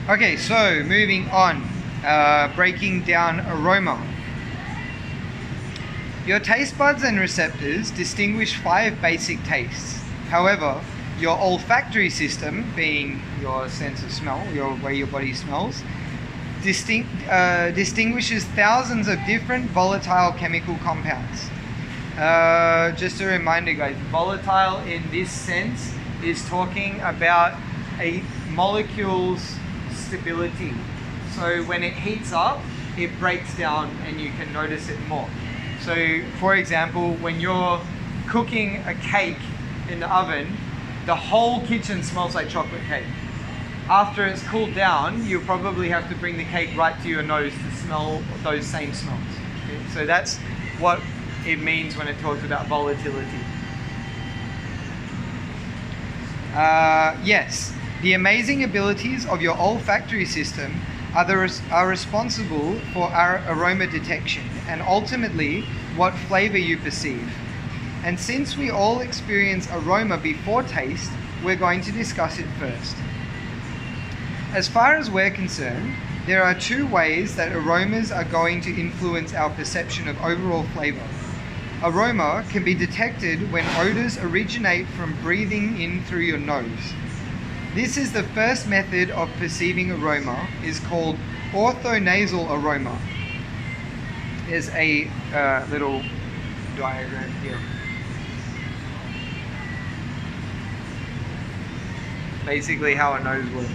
Okay, so moving on, breaking down aroma. Your taste buds and receptors distinguish 5 basic tastes. However, your olfactory system, being your sense of smell, your way your body smells, distinguishes thousands of different volatile chemical compounds. Just a reminder, guys, volatile in this sense is talking about a molecule's stability. So when it heats up, it breaks down and you can notice it more. So for example, when you're cooking a cake in the oven, the whole kitchen smells like chocolate cake. After it's cooled down, you'll probably have to bring the cake right to your nose to smell those same smells. Okay? So that's what it means when it talks about volatility. Yes, the amazing abilities of your olfactory system are responsible for our aroma detection and ultimately what flavor you perceive. And since we all experience aroma before taste, we're going to discuss it first. As far as we're concerned, there are 2 ways that aromas are going to influence our perception of overall flavor. Aroma can be detected when odors originate from breathing in through your nose. This is the first method of perceiving aroma, is called orthonasal aroma. There's a little diagram here. Basically how a nose works.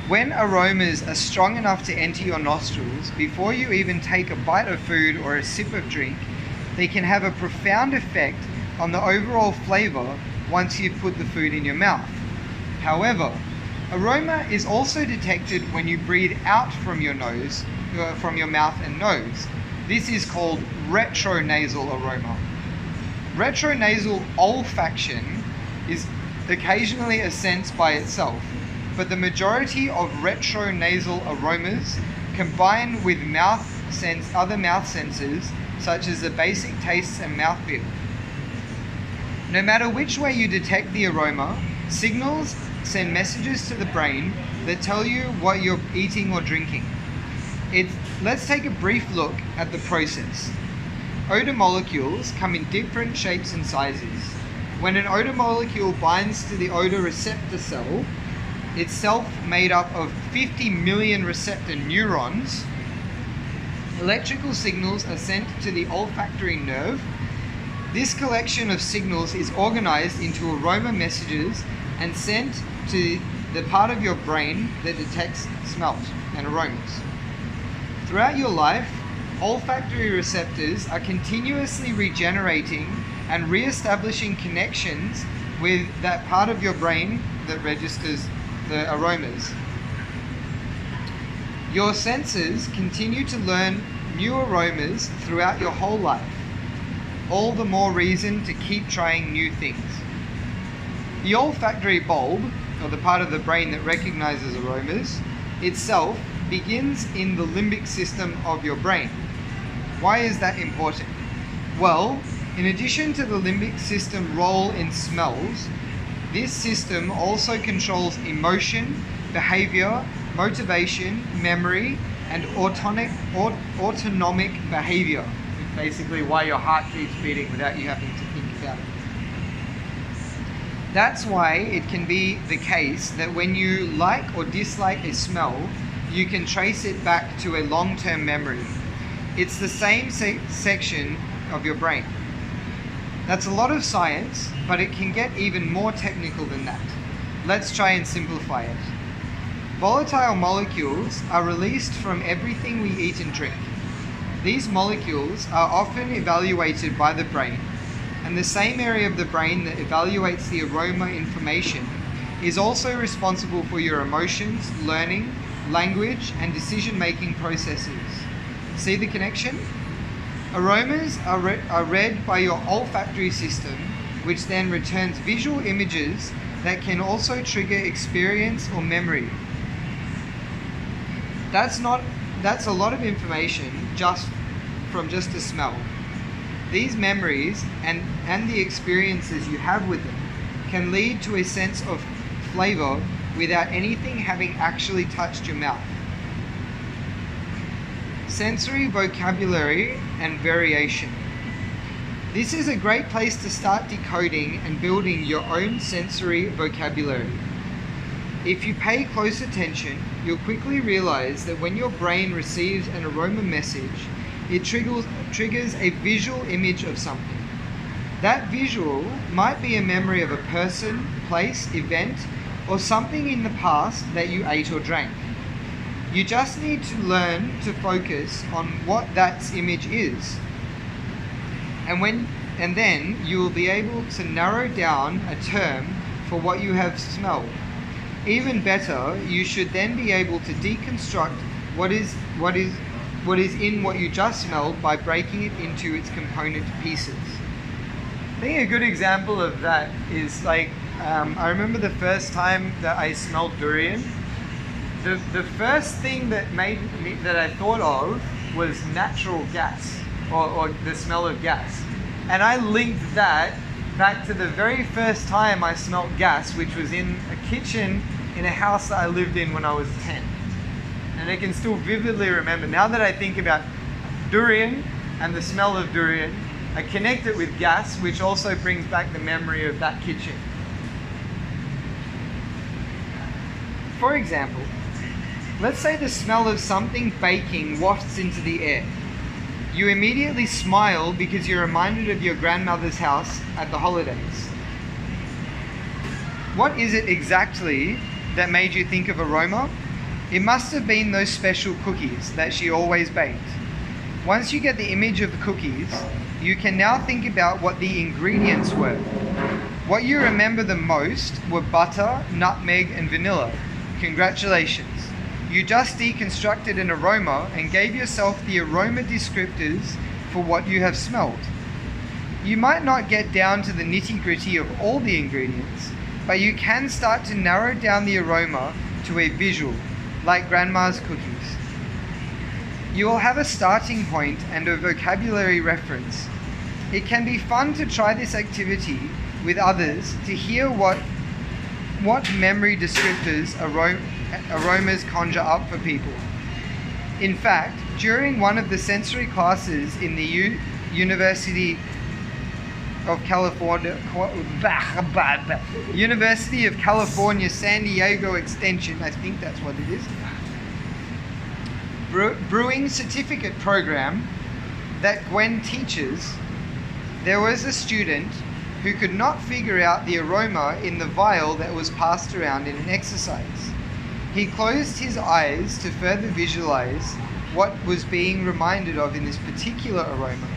When aromas are strong enough to enter your nostrils, before you even take a bite of food or a sip of drink, they can have a profound effect on the overall flavor once you've put the food in your mouth. However, aroma is also detected when you breathe out from your nose, from your mouth and nose. This is called retronasal aroma. Retronasal olfaction is occasionally a sense by itself, but the majority of retronasal aromas combine with other mouth senses, such as the basic tastes and mouthfeel. No matter which way you detect the aroma, signals send messages to the brain that tell you what you're eating or drinking. Let's take a brief look at the process. Odor molecules come in different shapes and sizes. When an odor molecule binds to the odor receptor cell, itself made up of 50 million receptor neurons, electrical signals are sent to the olfactory nerve. This collection of signals is organized into aroma messages and sent to the part of your brain that detects smells and aromas. Throughout your life, olfactory receptors are continuously regenerating and re-establishing connections with that part of your brain that registers the aromas. Your senses continue to learn new aromas throughout your whole life. All the more reason to keep trying new things. The olfactory bulb, or the part of the brain that recognizes aromas, itself begins in the limbic system of your brain. Why is that important? Well, in addition to the limbic system role in smells, this system also controls emotion, behavior, motivation, memory, and autonomic behavior. Basically why your heart keeps beating without you having to think about it. That's why it can be the case that when you like or dislike a smell, you can trace it back to a long-term memory. It's the same section of your brain. That's a lot of science, but it can get even more technical than that. Let's try and simplify it. Volatile molecules are released from everything we eat and drink. These molecules are often evaluated by the brain, and the same area of the brain that evaluates the aroma information is also responsible for your emotions, learning, language, and decision-making processes. See the connection? Aromas are read by your olfactory system, which then returns visual images that can also trigger experience or memory. That's a lot of information just from a smell. These memories and the experiences you have with them can lead to a sense of flavor without anything having actually touched your mouth. Sensory vocabulary and variation. This is a great place to start decoding and building your own sensory vocabulary. If you pay close attention, you'll quickly realize that when your brain receives an aroma message, it triggers a visual image of something. That visual might be a memory of a person, place, event, or something in the past that you ate or drank. You just need to learn to focus on what that image is. And then you will be able to narrow down a term for what you have smelled. Even better, you should then be able to deconstruct what is in what you just smelled by breaking it into its component pieces. I think a good example of that is like, I remember the first time that I smelled durian. The first thing that I thought of was natural gas or the smell of gas. And I linked that back to the very first time I smelled gas, which was in a kitchen in a house that I lived in when I was 10. And I can still vividly remember, now that I think about durian and the smell of durian, I connect it with gas, which also brings back the memory of that kitchen. For example, let's say the smell of something baking wafts into the air. You immediately smile because you're reminded of your grandmother's house at the holidays. What is it exactly that made you think of aroma? It must have been those special cookies that she always baked. Once you get the image of the cookies, you can now think about what the ingredients were. What you remember the most were butter, nutmeg, and vanilla. Congratulations. You just deconstructed an aroma and gave yourself the aroma descriptors for what you have smelled. You might not get down to the nitty-gritty of all the ingredients, but you can start to narrow down the aroma to a visual, like grandma's cookies. You will have a starting point and a vocabulary reference. It can be fun to try this activity with others to hear what memory descriptors aromas conjure up for people. In fact, during one of the sensory classes in the University of California San Diego Extension, I think that's what it is, brewing certificate program that Gwen teaches, there was a student who could not figure out the aroma in the vial that was passed around in an exercise. He closed his eyes to further visualize what was being reminded of in this particular aroma.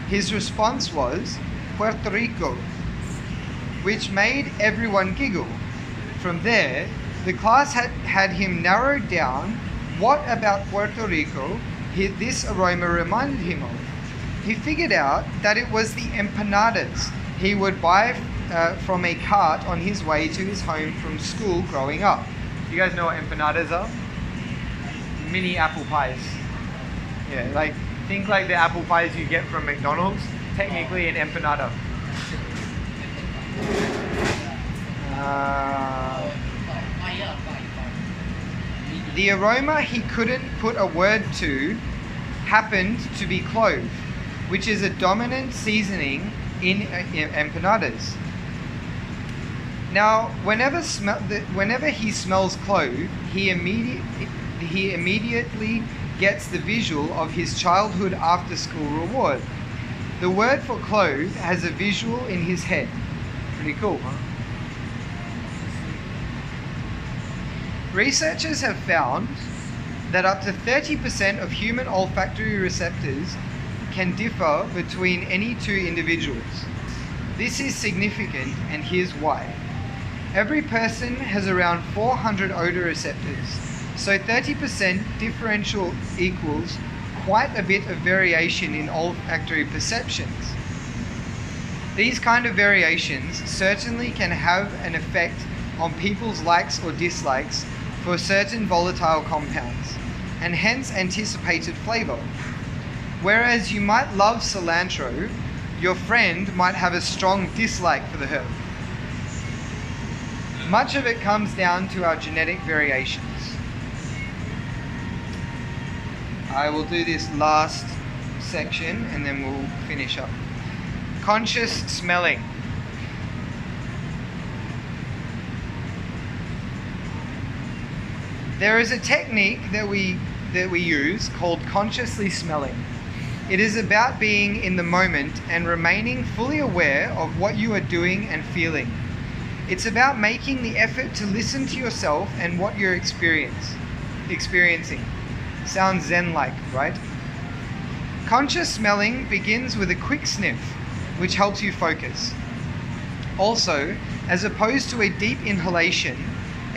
His response was Puerto Rico, which made everyone giggle. From there, the class had him narrow down what about Puerto Rico this aroma reminded him of. He figured out that it was the empanadas he would buy from a cart on his way to his home from school growing up. You guys know what empanadas are? Mini apple pies. Yeah, like think like the apple pies you get from McDonald's. Technically an empanada. The aroma he couldn't put a word to happened to be clove, which is a dominant seasoning in empanadas. Now, whenever he smells clove, he immediately gets the visual of his childhood after-school reward. The word for clove has a visual in his head. Pretty cool, huh? Researchers have found that up to 30% of human olfactory receptors can differ between any two individuals. This is significant, and here's why. Every person has around 400 odor receptors, so 30% differential equals quite a bit of variation in olfactory perceptions. These kind of variations certainly can have an effect on people's likes or dislikes for certain volatile compounds, and hence anticipated flavor. Whereas you might love cilantro, your friend might have a strong dislike for the herb. Much of it comes down to our genetic variations. I will do this last section and then we'll finish up. Conscious smelling. There is a technique that we use called consciously smelling. It is about being in the moment and remaining fully aware of what you are doing and feeling. It's about making the effort to listen to yourself and what you're experiencing. Sounds Zen-like, right? Conscious smelling begins with a quick sniff, which helps you focus. Also, as opposed to a deep inhalation,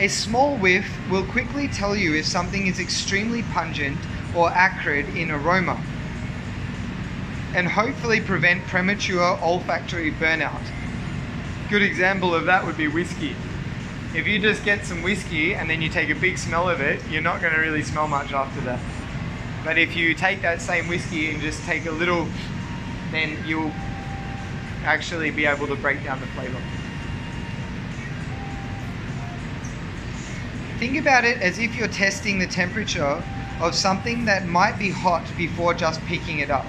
a small whiff will quickly tell you if something is extremely pungent or acrid in aroma, and hopefully prevent premature olfactory burnout. Good example of that would be whiskey. If you just get some whiskey and then you take a big smell of it, you're not going to really smell much after that. But if you take that same whiskey and just take a little, then you'll actually be able to break down the flavor. Think about it as if you're testing the temperature of something that might be hot before just picking it up.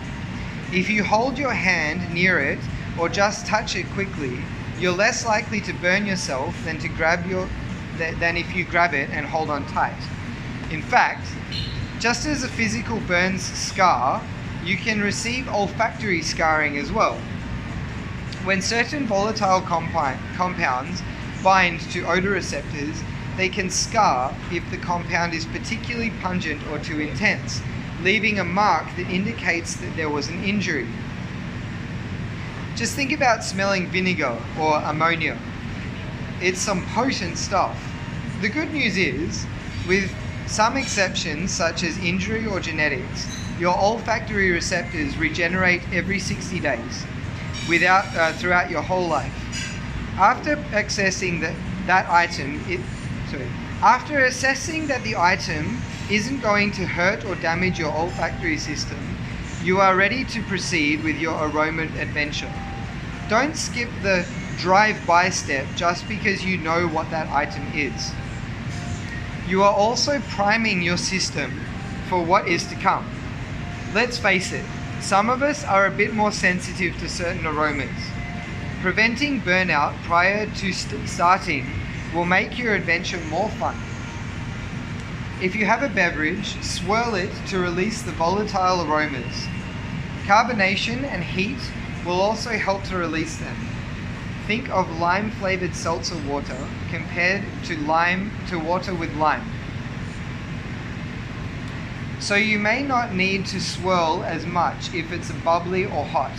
If you hold your hand near it or just touch it quickly, you're less likely to burn yourself than if you grab it and hold on tight. In fact, just as a physical burns scar, you can receive olfactory scarring as well. When certain volatile compounds bind to odor receptors, they can scar if the compound is particularly pungent or too intense, leaving a mark that indicates that there was an injury. Just think about smelling vinegar or ammonia. It's some potent stuff. The good news is, with some exceptions such as injury or genetics, your olfactory receptors regenerate every 60 days throughout your whole life. After assessing that the item isn't going to hurt or damage your olfactory system, you are ready to proceed with your aroma adventure. Don't skip the drive-by step just because you know what that item is. You are also priming your system for what is to come. Let's face it, some of us are a bit more sensitive to certain aromas. Preventing burnout prior to starting will make your adventure more fun. If you have a beverage, swirl it to release the volatile aromas. Carbonation and heat will also help to release them. Think of lime-flavored seltzer water compared to water with lime. So you may not need to swirl as much if it's bubbly or hot.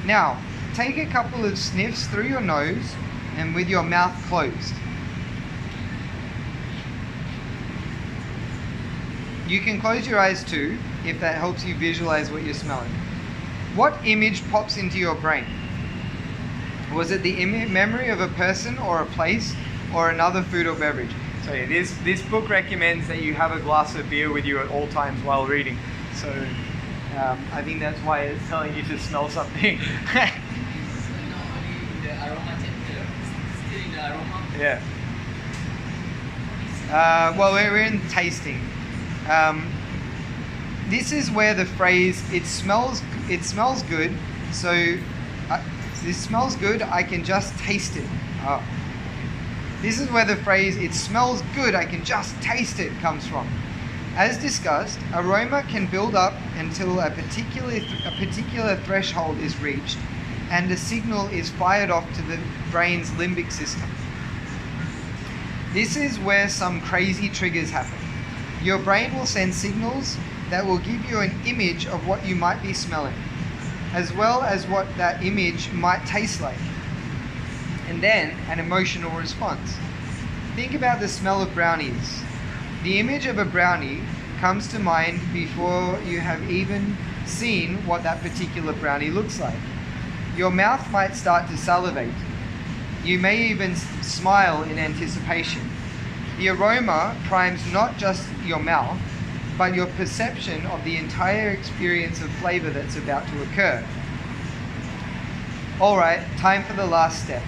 Now, take a couple of sniffs through your nose and with your mouth closed. You can close your eyes too, if that helps you visualize what you're smelling. What image pops into your brain? Was it the memory of a person or a place or another food or beverage? So yeah, this book recommends that you have a glass of beer with you at all times while reading. So I think that's why it's telling you to smell something. The aroma chapter, still in the aroma. Yeah. Well, we're in tasting. This is where the phrase "it smells good," so this smells good, I can just taste it. Oh. This is where the phrase "it smells good, I can just taste it" comes from. As discussed, aroma can build up until a particular threshold is reached and a signal is fired off to the brain's limbic system. This is where some crazy triggers happen. Your brain will send signals that will give you an image of what you might be smelling, as well as what that image might taste like, and then an emotional response. Think about the smell of brownies. The image of a brownie comes to mind before you have even seen what that particular brownie looks like. Your mouth might start to salivate. You may even smile in anticipation. The aroma primes not just your mouth, but your perception of the entire experience of flavor that's about to occur. Alright, time for the last step.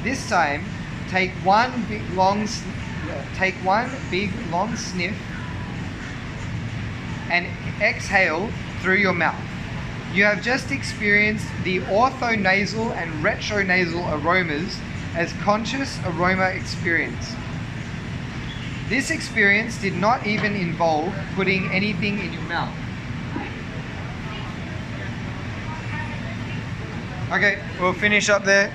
This time, take one big long sniff and exhale through your mouth. You have just experienced the orthonasal and retronasal aromas as conscious aroma experience. This experience did not even involve putting anything in your mouth. Okay, we'll finish up there.